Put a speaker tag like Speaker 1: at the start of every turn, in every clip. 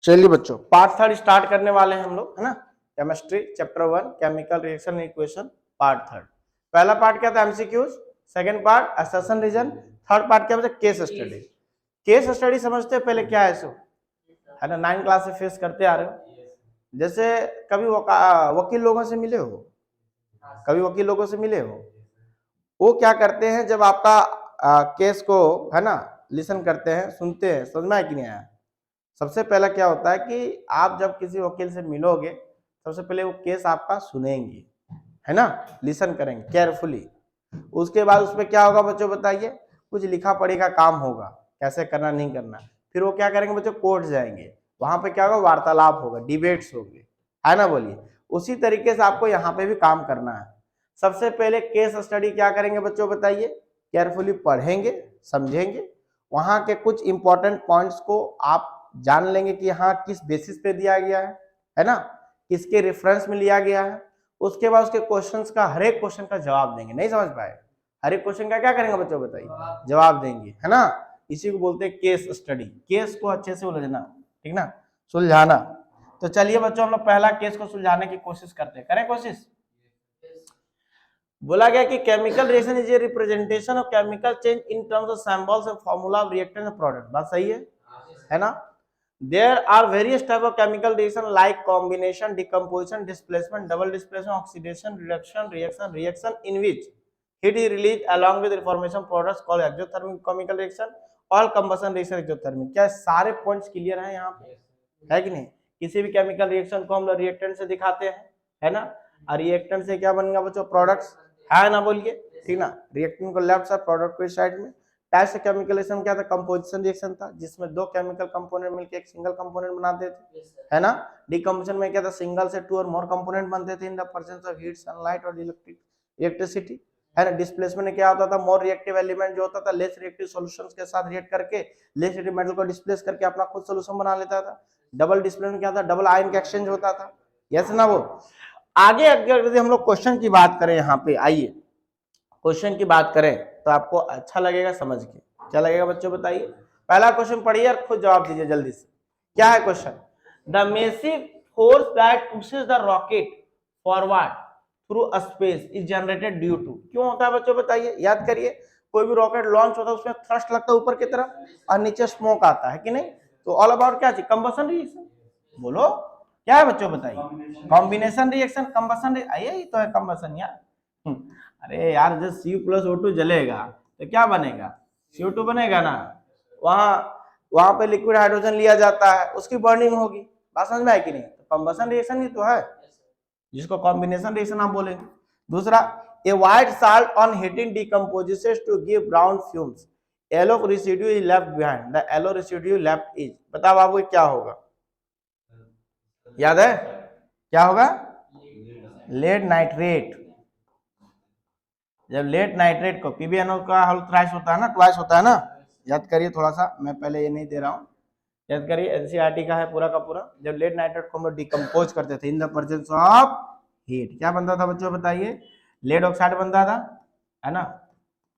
Speaker 1: चलिए बच्चों, part 3 start करने वाले हैं हम लोग, है ना। Chemistry chapter 1 chemical reaction equation part 3। पहला पार्ट क्या था? MCQs. Second part assertion reason. Third part क्या बचा? Case study. केस स्टडी समझते हैं पहले क्या है सो, है ना। 9 क्लास से फेस करते आ रहे हो। जैसे कभी वकील लोगों से मिले हो, कभी वकील लोगों से मिले हो, वो क्या करते हैं जब आपका केस को, है ना, लिसन करते हैं, सुनते हैं, समझ में आया कि नहीं आया। सबसे पहला क्या होता है कि आप जब किसी वकील से मिलोगे, सबसे पहले वो केस आपका सुनेंगे, है ना, लिसन करेंगे केयरफुली। उसके बाद उसमें क्या होगा बच्चों बताइए, कुछ लिखा पढ़ी का काम होगा, कैसे करना नहीं करना। फिर वो क्या करेंगे बच्चों, कोर्ट जाएंगे, वहां पे क्या होगा, वार्तालाप होगा, डिबेट्स होंगे, है ना, बोलिए। उसी तरीके से आपको यहाँ पे भी काम करना है। सबसे पहले केस स्टडी क्या करेंगे बच्चों बताइए, केयरफुली पढ़ेंगे, समझेंगे, वहां के कुछ इंपॉर्टेंट पॉइंट्स को आप जान लेंगे कि हाँ किस बेसिस पे दिया गया है ना, किसके रेफरेंस में लिया गया है। उसके बाद उसके क्वेश्चंस का, हर एक क्वेश्चन का जवाब देंगे। नहीं समझ पाए, हर एक क्वेश्चन का क्या करेंगे बच्चों बताइए, जवाब देंगे, है ना। इसी को बोलते हैं केस स्टडी। केस को अच्छे से उलझना, ठीक ना, सुलझाना। तो चलिए बच्चों, हम लोग पहला केस को सुलझाने की कोशिश करते हैं, करें कोशिश। बोला गया कि chemical reaction is a representation of chemical change in terms of symbols and formula of reactant and product. बात सही है ना। There are various type of chemical reaction like combination, decomposition, displacement, double displacement, oxidation, reaction in which heat is released along with reformation products called exothermic chemical reaction, all combustion reaction exothermic। क्या सारे points clear हैं यहाँ पे, है कि नहीं। किसी भी केमिकल रिएक्शन को हम लोग रिएक्टेंट से दिखाते हैं, है ना, और रिएक्टेंट से क्या बनेगा बच्चों, प्रोडक्ट्स, है ना, बोलिए, ठीक ना। रिएक्टेंट को लेफ्ट साइड, प्रोडक्ट को इस साइड में। टाइप से केमिकल रिएक्शन क्या था, कंपोजिशन रिएक्शन था, जिसमें दो केमिकल कंपोनेंट मिलकर एक सिंगल कंपोनेंट बनाते थे, है ना। डिकम्पोजिशन में क्या था, सिंगल से 2 और मोर कंपोनेंट बनते थे in the presence of heat, sunlight और इलेक्ट्रिसिटी, है ना। डिस्प्लेसमेंट में क्या होता था, मोर रिएक्टिव एलिमेंट जो होता था लेस रिएक्टिव सॉल्यूशंस के साथ रिएक्ट करके लेस रिएक्टिव मेटल को डिस्प्लेस करके अपना खुद सॉल्यूशन बना लेता था। डबल डिस्प्लेसमेंट क्या था, डबल आयन का एक्सचेंज होता था, यस ना। वो आगे अगर हम लोग क्वेश्चन की बात करें, यहाँ पे आइए क्वेश्चन की बात करें तो आपको अच्छा लगेगा समझ के। क्या लगेगा बच्चों बताइए। पहला क्वेश्चन पढ़िए और खुद जवाब दीजिए जल्दी से। क्या है question? The massive force that pushes the rocket forward through space is generated due to. क्यों होता है बच्चों बताइए, याद करिए। कोई भी रॉकेट लॉन्च होता है उसमें थ्रस्ट लगता है ऊपर की तरफ और नीचे स्मोक आता है कि नहीं। तो ऑल अबाउट क्या चीज, कंबशन रिएक्शन। बोलो क्या है बच्चों बताइए, कॉम्बिनेशन रिएक्शन, कंबशन। यही तो है कंबशन यार। अरे यार जब Cu+O2 जलेगा तो क्या बनेगा, CO2 बनेगा ना। वहां पे लिक्विड हाइड्रोजन लिया जाता है, उसकी बर्निंग होगी। बात समझ में आई कि नहीं। तो कंबशन रिएक्शन ही तो है, जिसको कॉम्बिनेशन रिएक्शन आप बोलेंगे। दूसरा, A white salt on heating decomposes to give brown fumes, yellow residue is left behind, the yellow residue left is. बताओ बाबू क्या होगा, याद है क्या होगा, लेड नाइट्रेट। जब लेड नाइट्रेट को PbNO का हल थ्राइस होता है ना, ट्वाइस होता है ना। याद करिए थोड़ा सा, मैं पहले ये नहीं दे रहा हूँ, याद करिए, एनसीईआरटी का है पूरा का पूरा। जब लेड नाइट्रेट को हम लोग डिकम्पोज करते थे in the presence of heat, क्या बनता था बच्चों बताइए, लेड ऑक्साइड बनता था, है ना।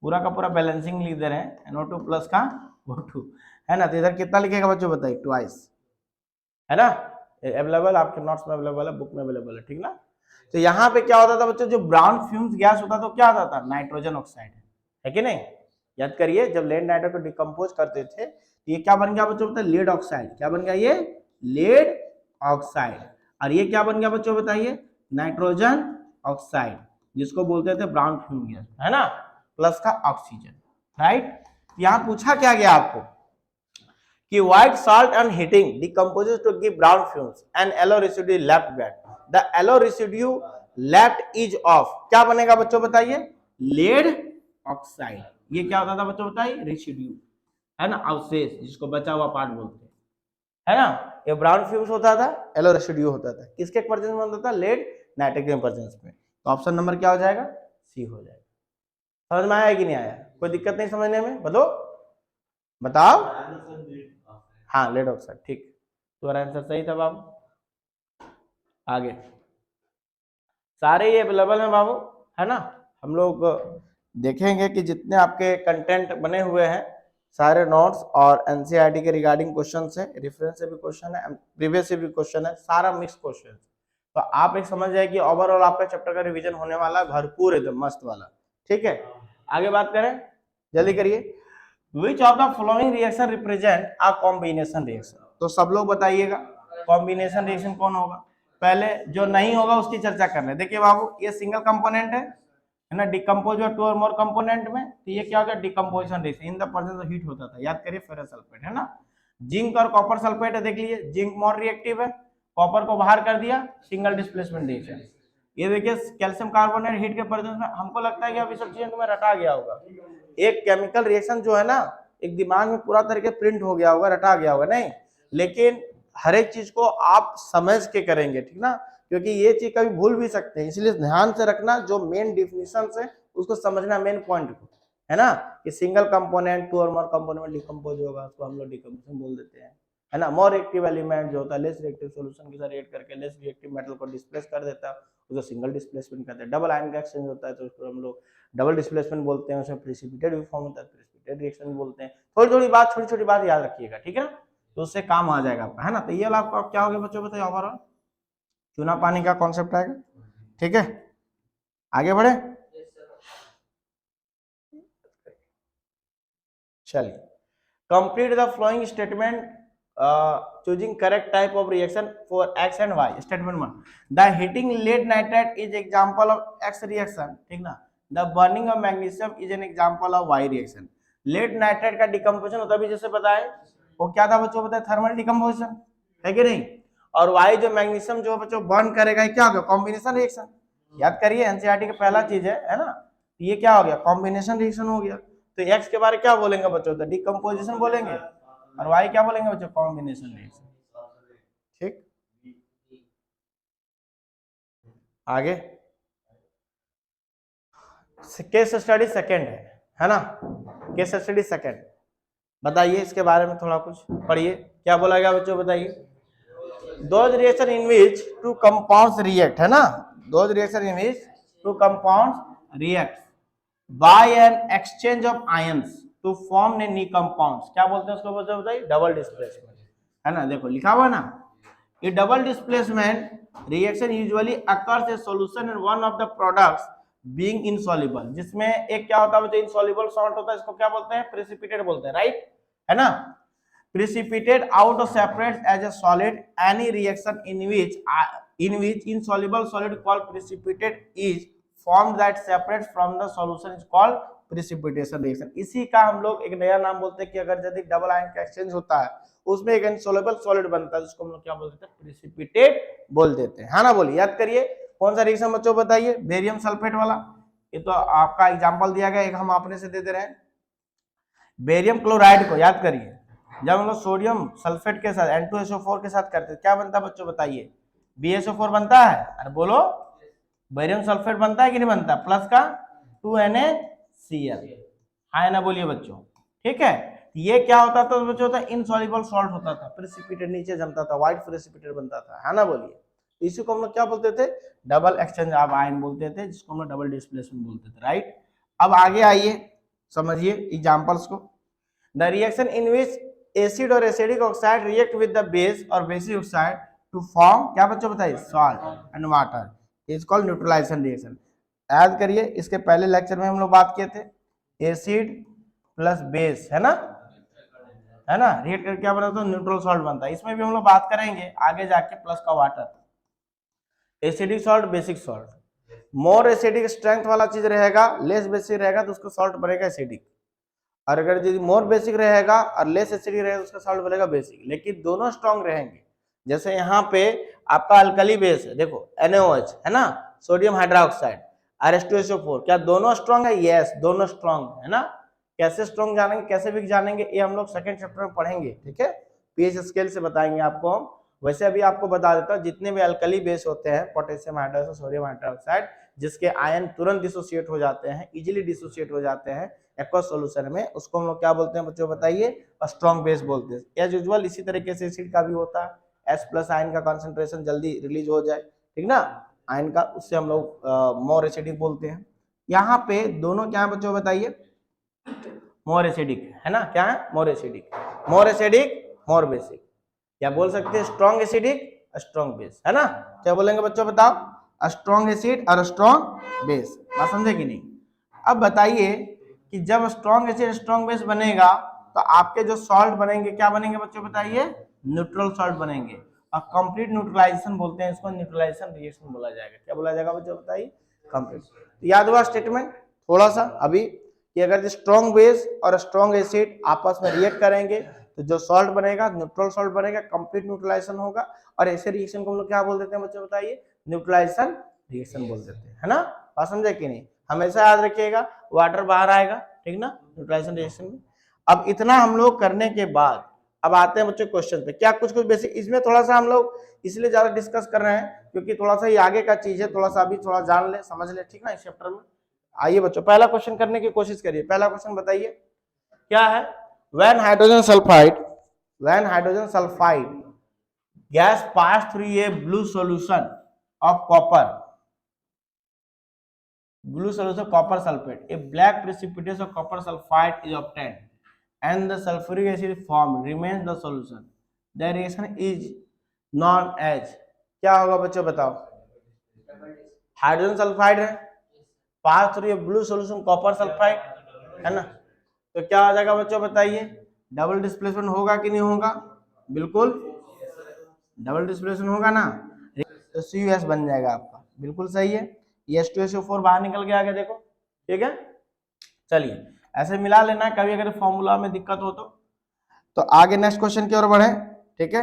Speaker 1: पूरा का पूरा बैलेंसिंग लिख दे रहे हैं, NO2 प्लस का O2, है ना। तो इधर कितना लिखेगा बच्चों बताइए, ट्वाइस, है ना। अवेलेबल आपके नोट्स में अवेलेबल है, बुक में अवेलेबल है, ठीक ना। तो यहाँ पे क्या होता था बच्चों, जो ब्राउन फ्यूम्स गैस होता था क्या होता था, नाइट्रोजन ऑक्साइड, है कि नहीं। याद करिए, जब लेड नाइट्रेट को डिकम्पोज करते थे तो ये क्या बन गया बच्चों बताइए, लेड ऑक्साइड। क्या बन गया ये, लेड ऑक्साइड। और ये क्या बन गया बच्चों बताइए, नाइट्रोजन ऑक्साइड, जिसको बोलते थे ब्राउन फ्यूम गैस, है ना, प्लस का ऑक्सीजन, राइट। यहाँ पूछा क्या गया आपको कि white salt on heating decomposes to give brown fumes and yellow residue left behind. The yellow residue left is of, क्या बनेगा बच्चों बताइए, लेड ऑक्साइड। ये क्या होता था बच्चों बताइए, रेसिड्यू, है ना, अवशेष, जिसको बचा हुआ पार्ट बोलते हैं, है ना। ये ब्राउन फ्यूम्स होता था, येलो रेसिड्यू होता था, किसके प्रेजेंस में होता था, लेड नाइट्रेट के प्रेजेंस में। तो ऑप्शन नंबर क्या हो जाएगा, सी हो जाएगा। समझ में आया कि नहीं आया, कोई दिक्कत नहीं समझने में, बताओ। हाँ लेड ऑक्साइड, ठीक, तुम्हारा आंसर सही था बाबू। आगे सारे ये अवेलेबल है बाबू, है ना। हम लोग देखेंगे कि जितने आपके कंटेंट बने हुए हैं सारे नोट्स और एनसीईआरटी के रिगार्डिंग क्वेश्चन है, रेफरेंस से भी क्वेश्चन है, प्रीवियस से भी क्वेश्चन है, सारा मिक्स क्वेश्चन। तो आप एक समझ जाए कि ओवरऑल आपका चैप्टर का रिवीजन होने वाला है भरपूर एकदम मस्त वाला। ठीक है, आगे बात करें, जल्दी करिए। Which of the following reaction represent a combination reaction? तो सब लोग बताइएगा कॉम्बिनेशन रिएक्शन कौन होगा। पहले जो नहीं होगा उसकी चर्चा कर रहे हैं। देखिए बाबू, ये सिंगल कंपोनेंट है ना, डिकम्पोज टू और मोर कंपोनेंट में, तो ये क्या हो गया, decomposition reaction in the presence of heat होता था। याद करिए, फेरस सल्फेट है ना। जिंक और कॉपर सल्फेट है, देख लीजिए, जिंक मोर रिएक्टिव है, कॉपर को बाहर कर दिया, सिंगल डिस्प्लेसमेंट रिएक्शन। ये देखिए कैल्शियम कार्बोनेट हीट के प्रेजेंस में, हमको लगता है कि अब ये सब चीजें तुम्हें रटा गया होगा। एक केमिकल रिएक्शन जो है ना, एक दिमाग में पूरा तरीके प्रिंट हो गया होगा, रटा गया होगा नहीं, लेकिन हर एक चीज को आप समझ के करेंगे, ठीक ना, क्योंकि ये चीज कभी भूल भी सकते हैं, इसलिए ध्यान से रखना, जो मेन डिफिनेशन है उसको समझना, मेन पॉइंट को, है ना, कि सिंगल कंपोनेंट टू और मोर कंपोनेंट में डिकम्पोज होगा, उसको हम लोग डिकम्पोजिशन बोल देते हैं, है ना। मोर रिएक्टिव एलिमेंट जो होता है लेस रिएक्टिव सॉल्यूशन के साथ रिएक्ट करके लेस रिएक्टिव मेटल को डिस्प्लेस कर देता है, उसको सिंगल डिस्प्लेसमेंट कहते हैं। डबल आयन का एक्सचेंज होता है तो उसको हम लोग डबल डिस्प्लेसमेंट बोलते हैं, उसमें प्रेसिपिटेट भी फॉर्म होता है, प्रेसिपिटेट रिएक्शन बोलते हैं। थोड़ी थोड़ी बात, छोटी छोटी बात याद रखिएगा, ठीक है ना, तो उससे काम आ जाएगा आपका, है ना। तो ये वाला आपका क्या हो गया बच्चों, बताइए ओवरऑल चूना पानी का कॉन्सेप्ट आएगा, ठीक है। आगे बढ़े, चलिए, complete the following statement choosing correct type of reaction for X and Y. Statement 1, the heating lead nitrate is example of X reaction, ठीक ना। The burning of magnesium is an example of Y reaction. lead nitrate का decomposition होता भी जैसे बताए, वो क्या था बच्चों, बताए थर्मल डिकम्पोजिशन, है कि नहीं। और Y जो मैग्नीशियम जो बच्चों बर्न करेगा, क्या हो गया, कॉम्बिनेशन रिएक्शन। याद करिए, एनसीईआरटी का पहला चीज है ना, ये क्या हो गया, कॉम्बिनेशन रिएक्शन हो गया। तो X के बारे क्या बोलेंगे बच्चों, तो डिकम्पोजिशन बोलेंगे, और Y क्या बोलेंगे बच्चों, कॉम्बिनेशन रिएक्शन, ठीक। आगे केस स्टडी सेकंड है ना, केस स्टडी सेकंड, बताइए इसके बारे में थोड़ा कुछ पढ़िए, क्या बोला गया बच्चों, बताइए। Those reaction in which two compounds react, है ना, those reaction in which two compounds react by an exchange of ions to form new compounds, क्या बोलते हैं उसको बच्चों, बताइए डबल डिस्प्लेसमेंट, है ना। देखो लिखा हुआ ना, ये double displacement reaction usually occurs A solution in one of the products being insoluble, जिसमें एक क्या होता है बच्चों, इनसॉल्युबल सॉल्ट होता है, इसको क्या बोलते हैं, प्रेसिपिटेट बोलते हैं, राइट, है ना। precipitate out or separates as a solid any reaction in which insoluble solid called precipitate is formed that separates from the solution is called precipitation reaction। इसी का हम लोग एक नया नाम बोलते हैं कि अगर यदि डबल आयन का एक्सचेंज होता है उसमें एक इनसॉल्युबल सॉलिड बनता है, जिसको हम लोग क्या बोलते हैं, प्रेसिपिटेट बोल देते हैं, है ना। बोलिए, याद करिए कौन सा रिएक्शन बच्चों, बताइए, बेरियम सल्फेट वाला। ये तो आपका एग्जांपल दिया गया, एक हम अपने से दे दे रहे हैं। बेरियम क्लोराइड को याद करिए, जब हम लोग सोडियम सल्फेट के साथ N2SO4 के साथ करते हैं, क्या बनता है बच्चों, बताइए, BSO4 बनता है, अरे बोलो, बेरियम सल्फेट बनता है कि नहीं बनता, प्लस का 2NaCl, हाँ ना, बोलिए बच्चों, ठीक है। ये क्या होता था बच्चों, होता इनसॉल्युबल सॉल्ट होता था, प्रेसिपिटेट नीचे जमता था, व्हाइट प्रेसिपिटेट बनता था, है ना, बोलिए। इसी को हम लोग क्या बोलते थे, डबल एक्सचेंज ऑफ आयन बोलते थे, जिसको हम लोग डबल डिस्प्लेसमेंट बोलते थे, राइट। अब आगे आइए, समझिए एग्जांपल्स को। The reaction in which acid और acidic oxide react with the base और बेसिक ऑक्साइड टू फॉर्म, क्या बच्चों बताइए, salt and water, is called neutralisation reaction. याद करिए, इसके पहले लेक्चर में हम लोग बात किए थे, एसिड प्लस बेस, है ना, रिएक्ट करके क्या बनता है, न्यूट्रल सॉल्ट बनता है। इसमें भी हम लोग बात करेंगे आगे जाके, प्लस का water, acidic salt, basic salt. More acidic strength वाला चीज रहेगा, लेस बेसिक रहेगा तो उसका सॉल्ट बनेगा एसिडिक, और अगर यदि मोर बेसिक रहेगा और लेस एसिडिक रहेगा तो उसका सॉल्ट बनेगा बेसिक, लेकिन दोनों स्ट्रॉन्ग रहेंगे। जैसे यहाँ पे आपका अल्कली बेस है, देखो NaOH, है ना, सोडियम हाइड्रोक्साइड, H2SO4, क्या दोनों स्ट्रॉन्ग है, यस दोनों स्ट्रॉन्ग है ना। कैसे स्ट्रॉन्ग जानेंगे, कैसे वीक जानेंगे, ये हम लोग सेकंड चैप्टर में पढ़ेंगे, ठीक है, पीएच स्केल से बताएंगे आपको हम। वैसे अभी आपको बता देता हूँ, जितने भी अल्कली बेस होते हैं, पोटेशियम हाइड्रोक्साइड, सोडियम हाइड्रोक्साइड, जिसके आयन तुरंत डिसोसिएट हो जाते हैं, इजीली डिसोसिएट हो जाते हैं एक्वस सॉल्यूशन में, उसको हम लोग क्या बोलते हैं बच्चों, बताइए, स्ट्रॉन्ग बेस बोलते हैं। एज यूजुअल इसी तरीके से एसिड का भी होता है, H+ आयन का कंसंट्रेशन जल्दी रिलीज हो जाए, ठीक ना, आयन का, उससे हम लोग मोर एसिडिक बोलते हैं। यहाँ पे दोनों क्या है बच्चों, बताइए, मोर एसिडिक है ना, क्या है, मोर एसिडिक, मोर एसिडिक मोर बेसिक, या बोल सकते हैं स्ट्रॉन्ग एसिडिक स्ट्रॉन्ग बेस, है ना। क्या बोलेंगे बच्चों बताओ, स्ट्रॉन्ग एसिड और स्ट्रॉन्ग बेस, बात समझे कि नहीं। अब बताइए कि जब स्ट्रॉन्ग एसिड स्ट्रॉन्ग बेस बनेगा तो आपके जो सॉल्ट बनेंगे क्या बनेंगे बच्चों बताइए, न्यूट्रल सॉल्ट बनेंगे, और कंप्लीट न्यूट्रलाइजेशन बोलते हैं इसको, न्यूट्रलाइजेशन रिएक्शन बोला जाएगा, क्या बोला जाएगा बच्चों बताइए, कंप्लीट। तो याद हुआ स्टेटमेंट थोड़ा सा अभी, कि अगर स्ट्रॉन्ग बेस और स्ट्रॉन्ग एसिड आपस में रिएक्ट करेंगे तो जो सॉल्ट बनेगा न्यूट्रल सॉल्ट बनेगा, कंप्लीट न्यूट्रलाइजेशन होगा, और ऐसे रिएक्शन को हम लोग क्या बोल देते हैं बच्चों बताइए, न्यूट्रलाइजेशन रिएक्शन बोल देते हैं, है ना, बात समझे कि नहीं। हमेशा याद रखिएगा वाटर बाहर आएगा, ठीक ना, न्यूट्रलाइजेशन रिएक्शन में। अब इतना हम लोग करने के बाद अब आते हैं बच्चों क्वेश्चन पे, क्या कुछ बेसिक इसमें थोड़ा सा हम लोग इसलिए ज्यादा डिस्कस कर रहे हैं क्योंकि थोड़ा सा ये आगे का चीज है, थोड़ा सा अभी थोड़ा जान ले समझ ले, ठीक ना, इस चैप्टर में। आइए बच्चों पहला क्वेश्चन करने की कोशिश करिए, पहला क्वेश्चन बताइए क्या है, when hydrogen sulphide gas pass through a blue solution of copper sulfate, a black precipitate of copper sulfide is obtained and the sulfuric acid formed remains the solution, the reaction is known as, क्या होगा बच्चों बताओ, hydrogen sulphide है, pass through blue solution copper sulphide, है ना, तो क्या हो जाएगा बच्चों बताइए, डबल डिस्प्लेसमेंट होगा कि नहीं होगा, बिल्कुल डबल डिस्प्लेसमेंट होगा ना, तो CuS बन जाएगा आपका, बिल्कुल सही है, H2SO4 बाहर निकल के आ गया देखो, ठीक है। चलिए ऐसे मिला लेना, कभी अगर फॉर्मूला में दिक्कत हो तो आगे नेक्स्ट क्वेश्चन की ओर बढ़े, ठीक है।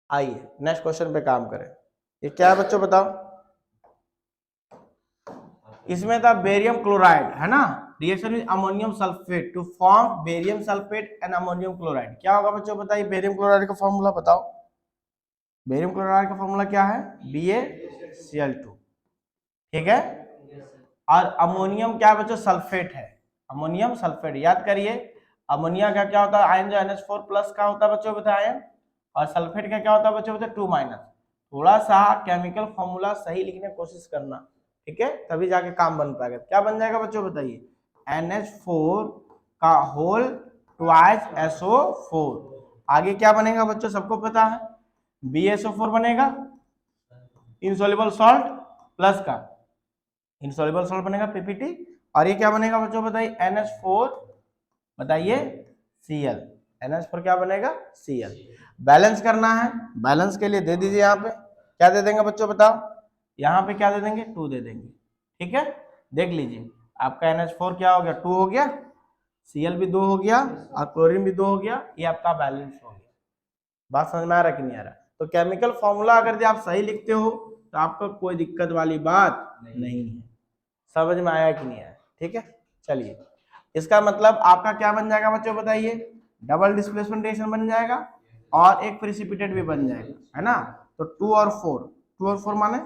Speaker 1: आइए नेक्स्ट क्वेश्चन पे काम करें, ये क्या है बच्चों बताओ, इसमें था बेरियम क्लोराइड, है ना, reaction with ammonium sulphate to form barium sulphate and ammonium chloride, क्या होगा बच्चों बताइए, बेरियम क्लोराइड का फॉर्मूला बताओ, बेरियम क्लोराइड का फॉर्मूला क्या है, BaCl2, ठीक है, और अमोनियम क्या बच्चों सल्फेट है, अमोनियम सल्फेट, याद करिए अमोनिया का क्या होता है आयन, जो NH4 प्लस का होता है बच्चों बताया आयन, और सल्फेट का क्या होता है बच्चों बताए 2-, थोड़ा सा केमिकल फॉर्मूला सही लिखने की कोशिश करना, ठीक है, तभी जाके काम बन पाएगा। क्या बन जाएगा बच्चों बताइए, NH4 का होल ट्वाइस SO4, आगे क्या बनेगा बच्चों सबको पता है, BaSO4 बनेगा, इनसॉल्युबल सॉल्ट प्लस का इनसॉल्युबल सॉल्ट बनेगा PPT, और ये क्या बनेगा बच्चों बताइए NH4 बताइए Cl, NH4 क्या बनेगा Cl। बैलेंस करना है, बैलेंस के लिए दे दीजिए, यहाँ पे क्या दे देंगे बच्चों बताओ, यहाँ पे क्या दे देंगे 2 दे देंगे, ठीक है, देख लीजिए आपका NH4 क्या हो गया 2 हो गया, Cl भी 2 हो गया, और क्लोरीन भी 2 हो गया, ये आपका बैलेंस हो गया, बात समझ में आ रहा कि नहीं आ रहा। तो केमिकल फॉर्मूला अगर आप सही लिखते हो तो आपको कोई दिक्कत वाली बात नहीं है, समझ में आया कि नहीं आया, ठीक है। चलिए इसका मतलब आपका क्या बन जाएगा बच्चों बताइए, डबल डिस्प्लेसमेंट रिएक्शन बन जाएगा और एक प्रेसिपिटेट भी बन जाएगा, है ना, तो 2 और 4 माने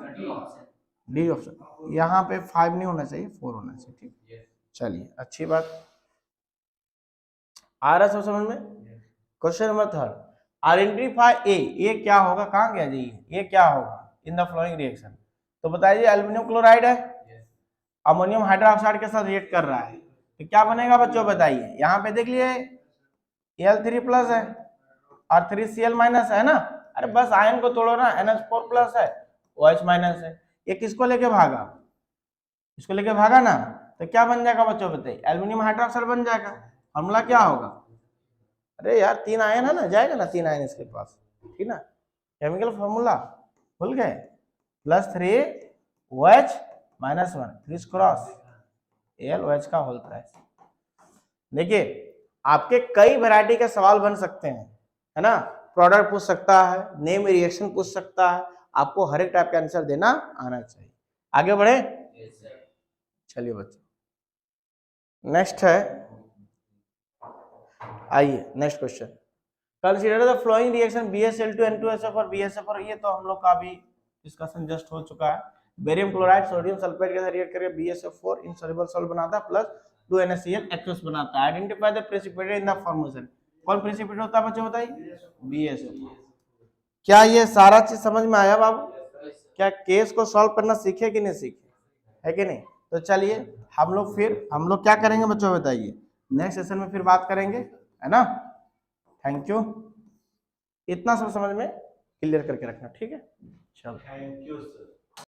Speaker 1: डी ऑप्शन, यहाँ पे 5 नहीं होना चाहिए 4 होना चाहिए, ठीक। चलिए अच्छी बात, आ रहा सब समझ में। क्वेश्चन नंबर 3, आइडेंटिफाई ए क्या होगा, कहाँ गया जी, ये क्या होगा इन द फ्लोइंग रिएक्शन, तो बताइए एल्यूमिनियम क्लोराइड है, अमोनियम हाइड्रोक्साइड के साथ रिएक्ट कर रहा है, तो क्या बनेगा बच्चों बताइए, यहाँ पे देख लिए Al3 प्लस है और 3Cl माइनस है ना, अरे बस आयन को तोड़ो ना, NH4 प्लस है OH माइनस है, ये किसको लेके भागा, इसको लेके भागा ना, तो क्या बन जाएगा बच्चों बताइए, एल्यूमिनियम हाइड्रोक्साइड बन जाएगा, फॉर्मूला क्या होगा, अरे यार 3 आयन है ना, जाएगा ना 3 आयन इसके पास, ठीक ना, केमिकल फॉर्मूला भूल गए, +3OH -1 क्रिस क्रॉस AlOH का होल प्राइस। देखिए आपके कई वैरायटी के सवाल बन सकते हैं, है ना, प्रोडक्ट पूछ सकता है, नेम रिएक्शन पूछ सकता है, आपको हर एक टाइप का आंसर देना आना चाहिए। आगे बढ़े, चलिए बच्चों नेक्स्ट है, आइए next question, consider the flowing reaction BaCl2 N2SO4 BaSO4, ये तो हम लोग का भी डिस्कशन जस्ट हो चुका है, बेरियम क्लोराइड सोडियम सल्फेट के साथ रिएक्ट करके BaSO4 इनसॉल्युबल सॉल्ट बनाता है प्लस 2NaCl एक्वस बनाता है, identify the precipitate in the formation, कौन प्रेसिपिटेट होता है बच्चों बताइए, BaSO4। क्या ये सारा चीज समझ में आया बाबू, क्या केस को सॉल्व करना सीखे कि नहीं सीखे, है कि नहीं, तो चलिए हम लोग क्या करेंगे बच्चों, बताइए, नेक्स्ट सेशन में फिर बात करेंगे, है ना। थैंक यू, इतना सब समझ में क्लियर करके रखना, ठीक है, चलो।
Speaker 2: Thank you sir.